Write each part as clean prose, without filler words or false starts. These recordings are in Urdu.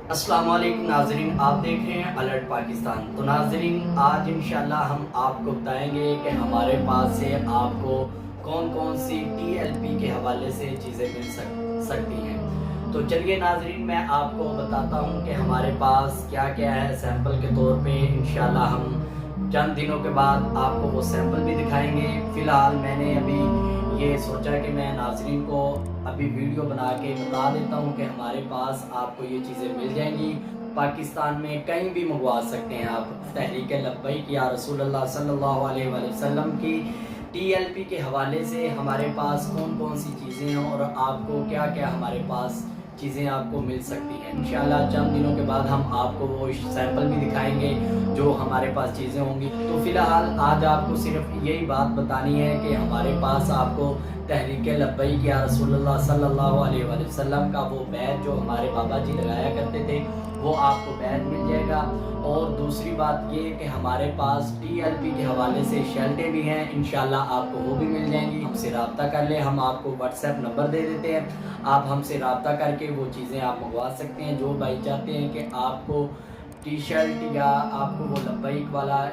السلام علیکم ناظرین، آپ دیکھ رہے ہیں الرٹ پاکستان۔ تو ناظرین، آج انشاءاللہ ہم آپ کو بتائیں گے کہ ہمارے پاس سے آپ کو کون کون سی ٹی ایل پی کے حوالے سے چیزیں مل سکتی ہیں۔ تو چلیے ناظرین، میں آپ کو بتاتا ہوں کہ ہمارے پاس کیا کیا ہے۔ سیمپل کے طور پہ انشاءاللہ ہم چند دنوں کے بعد آپ کو وہ سیمپل بھی دکھائیں گے۔ فی الحال میں نے ابھی یہ سوچا کہ میں ناظرین کو ابھی ویڈیو بنا کے بتا دیتا ہوں کہ ہمارے پاس آپ کو یہ چیزیں مل جائیں گی۔ پاکستان میں کہیں بھی منگوا سکتے ہیں آپ۔ تحریک لبیک یا رسول اللہ صلی اللہ علیہ وآلہ وسلم کی ٹی ایل پی کے حوالے سے ہمارے پاس کون کون سی چیزیں ہیں اور آپ کو کیا کیا ہمارے پاس چیزیں آپ کو مل سکتی ہیں۔ انشاءاللہ چند دنوں کے بعد ہم آپ کو وہ سیمپل بھی دکھائیں گے جو ہمارے پاس چیزیں ہوں گی۔ تو فی الحال آج آپ کو صرف یہی بات بتانی ہے کہ ہمارے پاس آپ کو تحریک لبیک یا رسول اللہ صلی اللہ علیہ وآلہ وسلم کا وہ بیج جو ہمارے بابا جی لگایا کرتے تھے وہ آپ کو بیج مل جائے گا۔ اور دوسری بات یہ کہ ہمارے پاس ٹی ایل پی کے حوالے سے شیلٹیں بھی ہیں، انشاءاللہ آپ کو وہ بھی مل جائیں گی۔ ہم سے رابطہ کر لیں، ہم آپ کو واٹس ایپ نمبر دے دیتے ہیں، آپ ہم سے رابطہ کر کے وہ چیزیں آپ منگوا سکتے ہیں۔ جو بھائی چاہتے ہیں کہ آپ کو ٹی شرٹ یا آپ کو وہ لبیک والا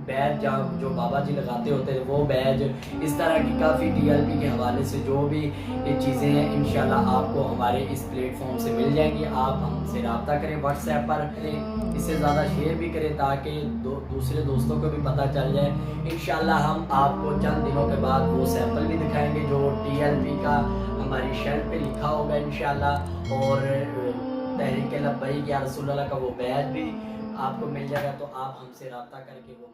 بیج جو بابا جی لگاتے ہوتے ہیں وہ بیج، اس طرح کی کافی ٹی ایل پی کے حوالے سے جو بھی چیزیں ہیں انشاءاللہ آپ کو ہمارے اس پلیٹ فارم سے مل جائیں گی۔ آپ ہم سے رابطہ کریں، واٹس ایپ پر کریں، اس سے زیادہ شیئر بھی کریں تاکہ دوسرے دوستوں کو بھی پتہ چل جائے۔ انشاءاللہ ہم آپ کو چند دنوں کے بعد وہ سیمپل بھی دکھائیں گے جو ٹی ایل پی کا ہماری شرٹ پہ لکھا ہوگا انشاءاللہ، اور تحریک لبیک یا رسول اللہ کا وہ بیج بھی آپ کو مل جائے گا۔ تو آپ ہم سے رابطہ کر کے وہ